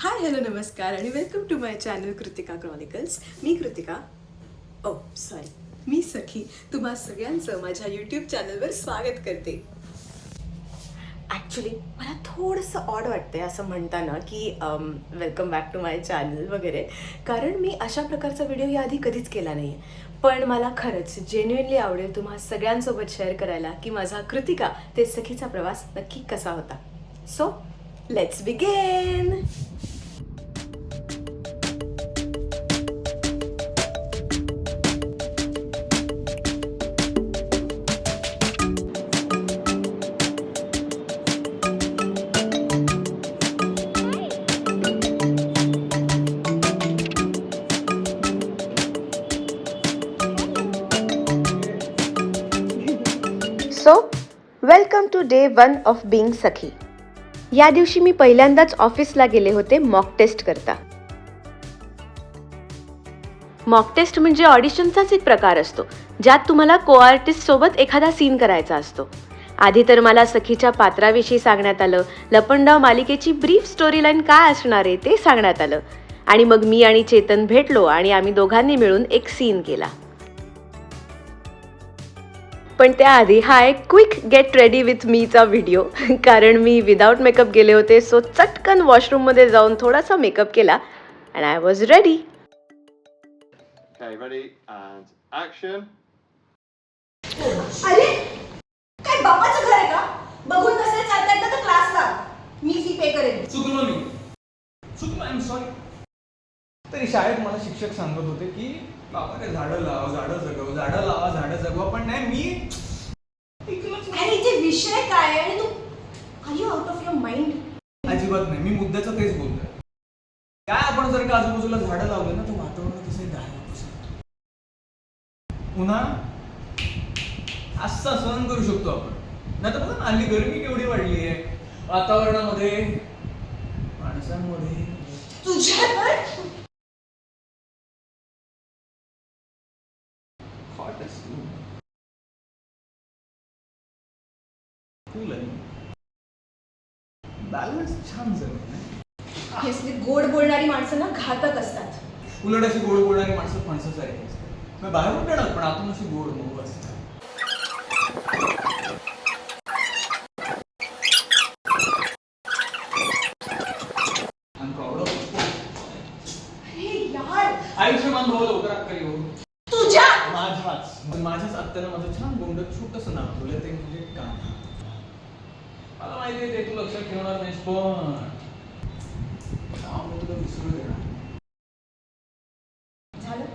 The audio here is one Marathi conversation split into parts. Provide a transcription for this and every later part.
हाय हॅलो नमस्कार आणि welcome to my channel Kritika chronicles. मी कृतिका मी सखी तुम्हा सगळ्यांचं माझ्या यूट्यूब चॅनलवर स्वागत करते. ॲक्च्युली मला थोडंसं ऑड वाटते असं म्हणताना की welcome back to my channel वगैरे, कारण मी अशा प्रकारचा व्हिडिओ याआधी कधीच केला नाही आहे. पण मला खरंच जेन्युइनली आवडेल तुम्हा सगळ्यांसोबत शेअर करायला की माझा कृतिका ते सखीचा प्रवास नक्की कसा होता. So let's begin. So welcome to day 1 of being Sakhi. या दिवशी मी पहिल्यांदाच ऑफिसला गेले होते मॉक टेस्ट करता. मॉक टेस्ट म्हणजे ऑडिशनचाच एक प्रकार असतो ज्यात तुम्हाला को आर्टिस्ट सोबत एखादा सीन करायचा असतो. आधी तर मला सखीच्या पात्राविषयी सांगण्यात आलं, लपंडाव मालिकेची ब्रीफ स्टोरी लाईन काय असणार आहे ते सांगण्यात आलं, आणि मग मी आणि चेतन भेटलो आणि आम्ही दोघांनी मिळून एक सीन केला. पण त्याआधी हा एक क्विक गेट रेडी विथ मीचा व्हिडिओ, कारण मी विदाऊट मेकअप गेले होते. सो चटकन वॉशरूममध्ये जाऊन थोडासा मेकअप केला and I was ready. Okay, ready and action. अरे काय बापाचं घर आहे का? बघून कसं चालतंय तर क्लासला मी फी पे करेन. चुकलो, आय एम सॉरी. तरी शाळेत मला शिक्षक सांगत होते की बाबा ते झाडं लावा, झाडं लावा, झाडं जगवा, पण नाही मी ऐकलंच नाही. आणि इथे विषय काय आहे आणि तू are you out of your mind? अजिबात नाही, मी मुद्द्याचं तेच बोलतोय. काय आपण जर का आजूबाजूला झाडं लावले ना तर वातावरण तसं गार होतं. पुन्हा असं सहन करू शकतो आपण. नाही तर बघा ना, हल्ली गरमी केवढी वाढली आहे वातावरणामध्ये, माणसांमध्ये. तुझ्यावर हॉट असतो, कूल आहे, बॅलन्स छान जमेल. हे असले गोड बोलणारी माणसं ना घातक असतात. उलट अशी गोड बोलणारी माणसं फणसासारखी असतात. मग बाहेरून टणक पण आतून अशी गोड मऊ असतात. अरे यार, आयुष्यमान भाऊ लवकर अक्कली हो. तुझ्या माझ्याच आत्यानं माझं छान गोंड छोटंसं नाव ठेवलं, ते म्हणजे कान्हा. मला माहिती आहे ते तू लक्षात ठेवणार नाहीस, पण नाव मी तुला विसरू देणार. झालं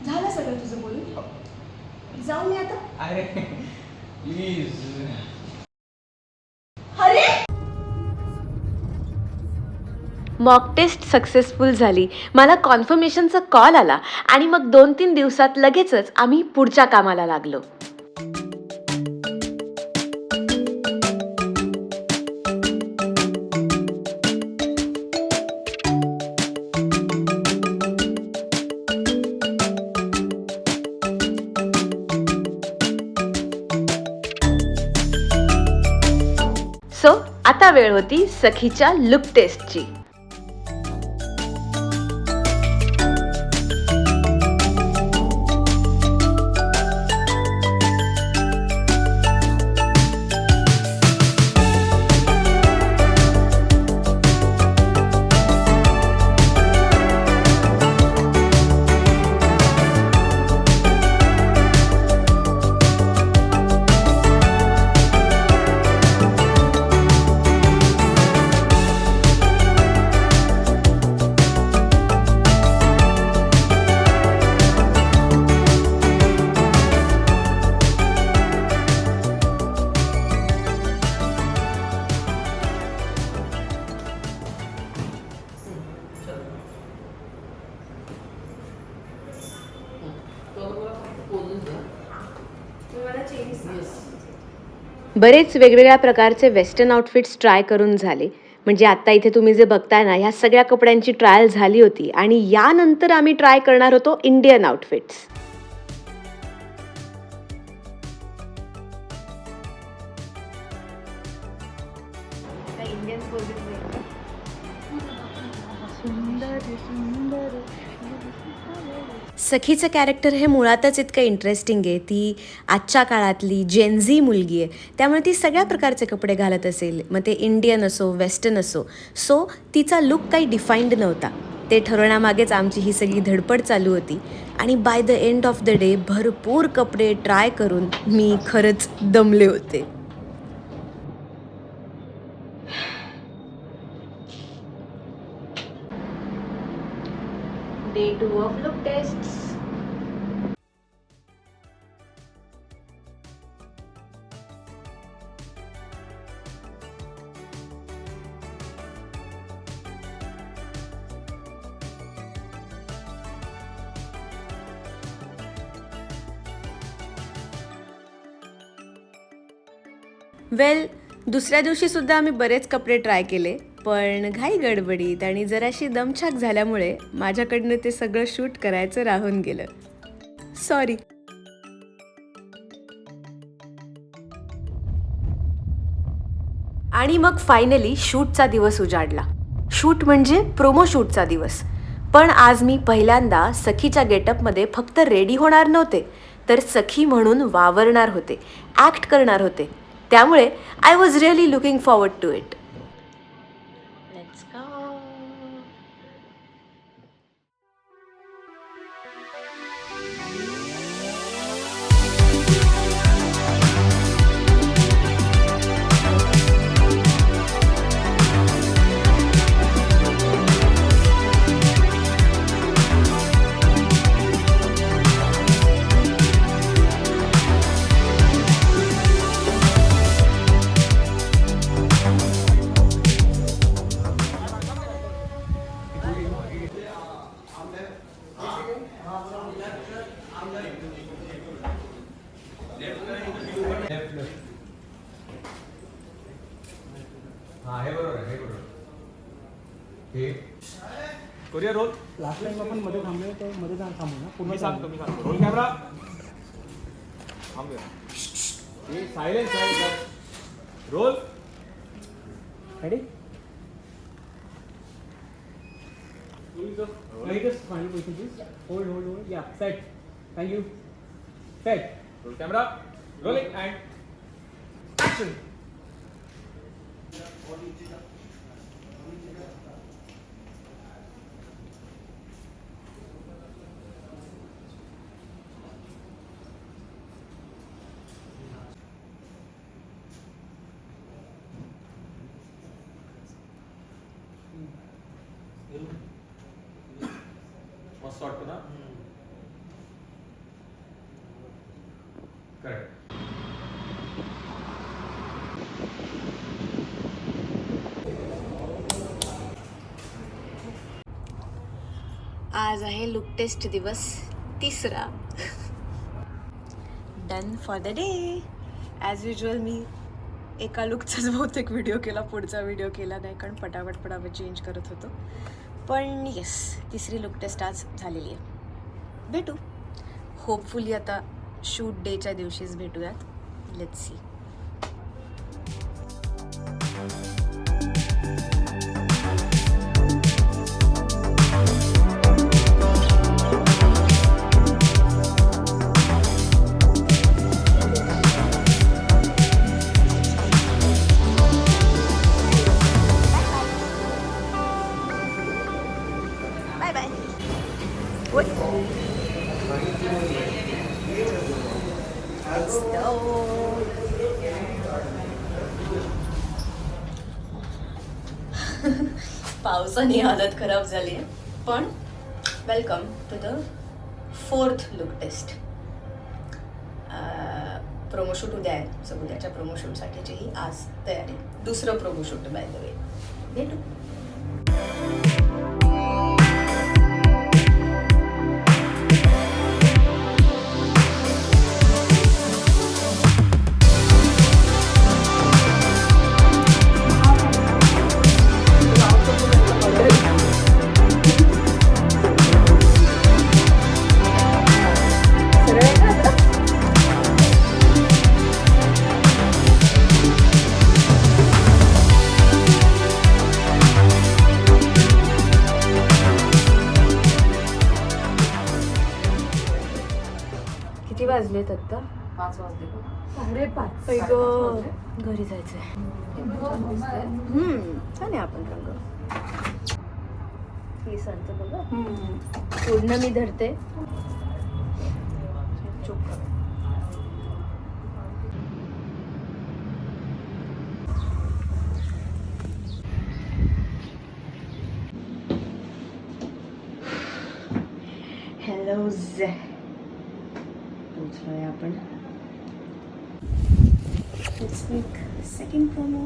झालं सगळं तुझं बोलून. जाऊ मी आता. अरे प्लीज. अरे मॉक टेस्ट सक्सेसफुल झाली. मला कॉन्फर्मेशनचा कॉल आला आणि मग 2-3 दिवसात लगेचच आम्ही पुढच्या कामाला लागलो. सो आता वेळ होती सखीच्या लुक टेस्टची. बरेच वेगवेगळ्या प्रकारचे वेस्टर्न आउटफिट्स ट्राय करून झाले. म्हणजे आत्ता इथे तुम्ही जे बघताय ना, ह्या सगळ्या कपड्यांची ट्रायल झाली होती आणि यानंतर आम्ही ट्राय करणार होतो इंडियन आउटफिट्स. इंडियन सखीचं कॅरेक्टर हे मुळातच इतकं इंटरेस्टिंग आहे. ती आजच्या काळातली जेनझी मुलगी आहे, त्यामुळे ती सगळ्या प्रकारचे कपडे घालत असेल, मग ते इंडियन असो वेस्टर्न असो. सो तिचा लुक काही डिफाईंड नव्हता. ते ठरवण्यामागेच आमची ही सगळी धडपड चालू होती. आणि by the end of the day भरपूर कपडे ट्राय करून मी खरंच दमले होते. Day 2 of look tests. वेल, दुसऱ्या दिवशी सुद्धा आम्ही बरेच कपडे ट्राय केले, पण घाई गडबडीत आणि जराशी दमछाक झाल्यामुळे माझ्याकडनं ते सगळं शूट करायचं राहून गेलं. सॉरी. आणि मग फायनली शूटचा दिवस उजाडला. शूट म्हणजे प्रोमो शूटचा दिवस. पण आज मी पहिल्यांदा सखीच्या गेटअपमध्ये फक्त रेडी होणार नव्हते, तर सखी म्हणून वावरणार होते, ॲक्ट करणार होते. त्यामुळे I was really looking forward to it. Let's go. हा हे बरोबर आहे, हे बरोबर. हे कोरिया रोल. लास्ट टाइम आपण मध्ये थांबलो तर मध्ये जाऊन थांबू ना पूर्ण मी सांगतो रोल कॅमेरा थांबूया. हे सायलेन्स आहे. Roll. Ready latest final position please. Hold hold hold. या set. Thank you. Set. Roll camera. Rolling and action. मस्त वाटतं ना. करेक्ट. आज आहे लुक टेस्ट दिवस 3रा. Done for the day. As usual मी एका लुकचाच बहुतेक व्हिडिओ केला, पुढचा व्हिडिओ केला नाही, कारण पटापट चेंज करत होतो. पण येस, 3री लुक टेस्ट आज झालेली आहे. भेटू होपफुली आता शूट डेच्या दिवशीच भेटूयात. Let's see. Bye bye. पावसाने हालत खराब झाली आहे, पण welcome to the 4th look test. Promo shoot उद्या आहे, सो उद्याच्या प्रोमोशूटसाठीची ही आज तयारी. 2रं प्रोमोशूट बाय द वे. भेटू. वाजलेत आता? 5 वाजले का? 5:30. ऐ गं, घरी जायचंय. छान आहे आपण रंग. केसांचं बघा. पूर्ण मी धरते. चुप कर. हॅलो पोचलोय आपण. Let's make second promo.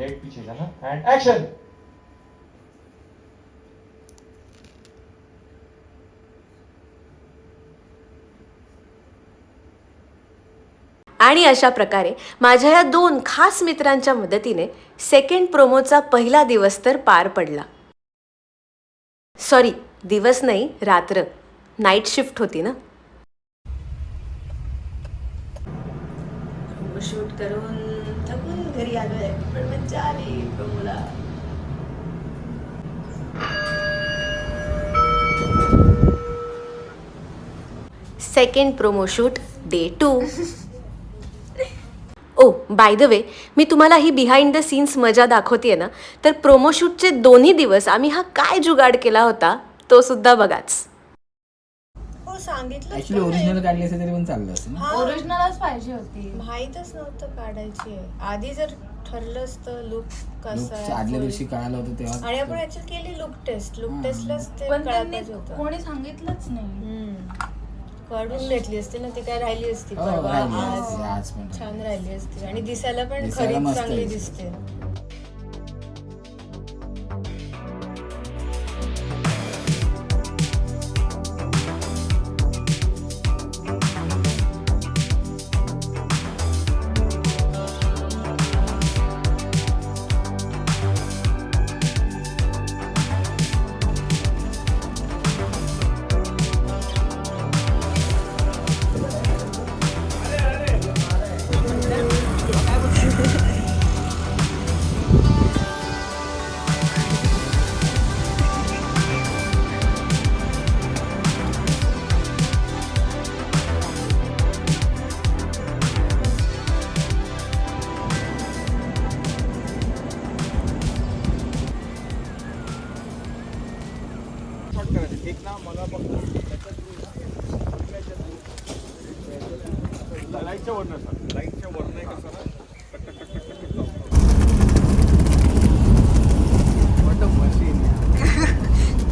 Leg पीछे जाना and action. आणि अशा प्रकारे माझ्या या 2 खास मित्रांच्या मदतीने सेकंड प्रोमोचा पहिला दिवस तर पार पडला. सॉरी, दिवस नाही, रात्र. नाईट शिफ्ट होती ना. शूट करून थकून घरी आलोय, पण मजा आली प्रोमोला. Second promo shoot day 2. Oh by the way, मी तुम्हाला ही बिहाइंड द सीन्स मजा दाखवतेय ना, तर प्रोमो शूटचे 2 दिवस आम्ही हा काय जुगाड केला होता तो सुद्धा बघाच. हो सांगितलं. ऍक्च्युली ओरिजिनल काढली असते तरी पण चाललं असतं ना. ओरिजिनलच पाहिजे होती. माहीतच नव्हतं काढायची आहे. आधी जर ठरलं असतं लुक कसं आहे आदल्या full. दिवशी कळालं होतं तेव्हा. आणि आपण ऍक्च्युअली केली लुक टेस्टलाच ते पण कळायला त्यांनी पाहिजे होतं. कोणी सांगितलंच नाही. काढून घेतली असते ना, ती काय राहिली असती हो, परवा. राहिली आज असती, आज पण राहिली. छान राहिली असती आणि दिसायला पण दिसायला खरीच मस्त चांगली दिसते. दिसते.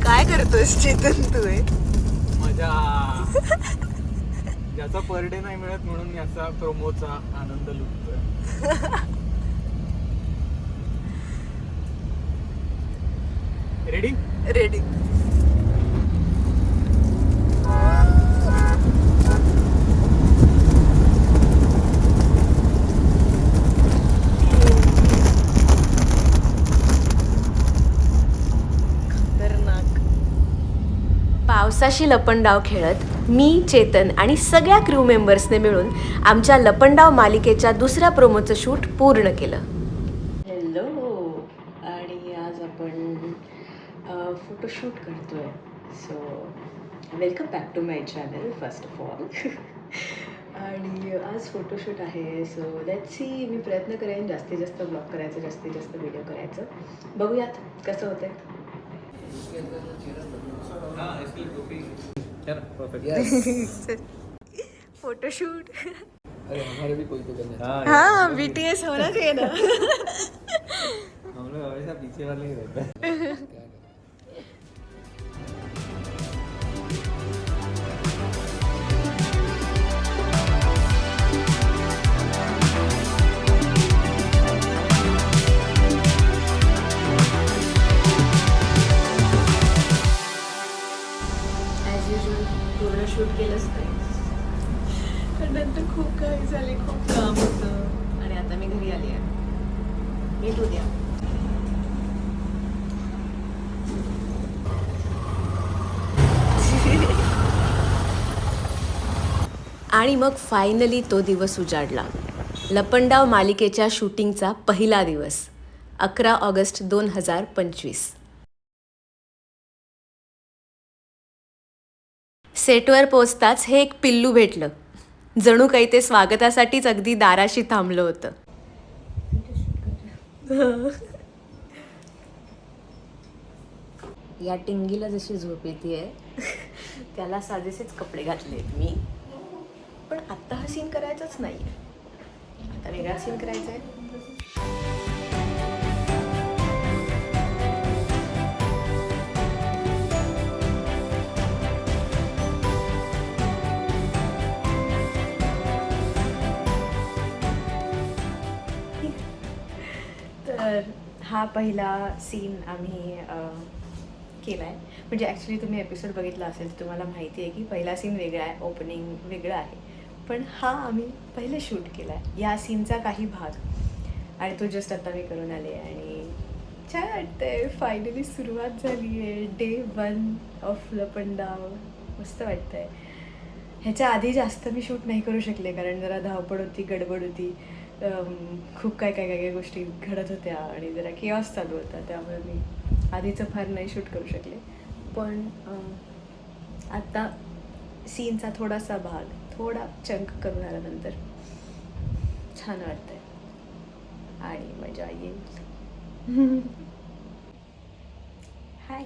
काय करतोस चेतन तू? मजा. ज्याचा पर डे नाही मिळत म्हणून याचा प्रोमोचा आनंद लुटतोय. रेडी? रेडी. पावसाशी लपंडाव खेळत मी, चेतन आणि सगळ्या क्रू मेंबर्सने मिळून आमच्या लपंडाव मालिकेच्या दुसऱ्या प्रोमोचं शूट पूर्ण केलं. हॅलो, आणि आज आपण फोटोशूट करतोय. So welcome back to my channel first of all. आणि आज फोटोशूट आहे. So let's see. मी प्रयत्न करेन जास्तीत जास्त ब्लॉग करायचं, जास्तीत जास्त व्हिडिओ करायचं. बघूयात कसं होतंय. फोटोशूट. अरे हमारे भी कोई तो करना है. हाँ, BTS होना चाहिए ना. हम लोग हमेशा पीछे वाले ही रहते हैं. मिठू द्या. आणि मग फायनली तो दिवस उजाडला. लपंडाव मालिकेच्या शूटिंगचा पहिला दिवस 11 ऑगस्ट 2025. सेटवर पोचताच हे एक पिल्लू भेटलं. जणू काही ते स्वागतासाठीच अगदी दाराशी थांबलं होतं. या टिंगीला जशी झोप येते त्याला साजेसेच कपडे घातलेत मी. पण आत्ता हा सीन करायचाच नाही, आता वेगळा सीन करायचा आहे. तर हा पहिला सीन आम्ही केला आहे. म्हणजे ॲक्च्युली तुम्ही एपिसोड बघितला असेल तर तुम्हाला माहिती आहे की पहिला सीन वेगळा आहे, ओपनिंग वेगळं आहे. पण हा आम्ही पहिले शूट केला आहे, या सीनचा काही भाग, आणि तो जस्ट आता मी करून आले. आणि छान वाटतंय, फायनली सुरुवात झाली आहे. Day 1 of Lapandav. मस्त वाटतंय. ह्याच्या आधी जास्त मी शूट नाही करू शकले कारण जरा धावपळ होती, गडबड होती, खूप काय गोष्टी घडत होत्या आणि जरा केऑस चालू होता, त्यामुळे मी आधीचं फार नाही शूट करू शकले. पण आत्ता सीनचा थोडासा भाग, थोडा चंक करून आल्यानंतर छान वाटतंय आणि मजा येईल. हाय.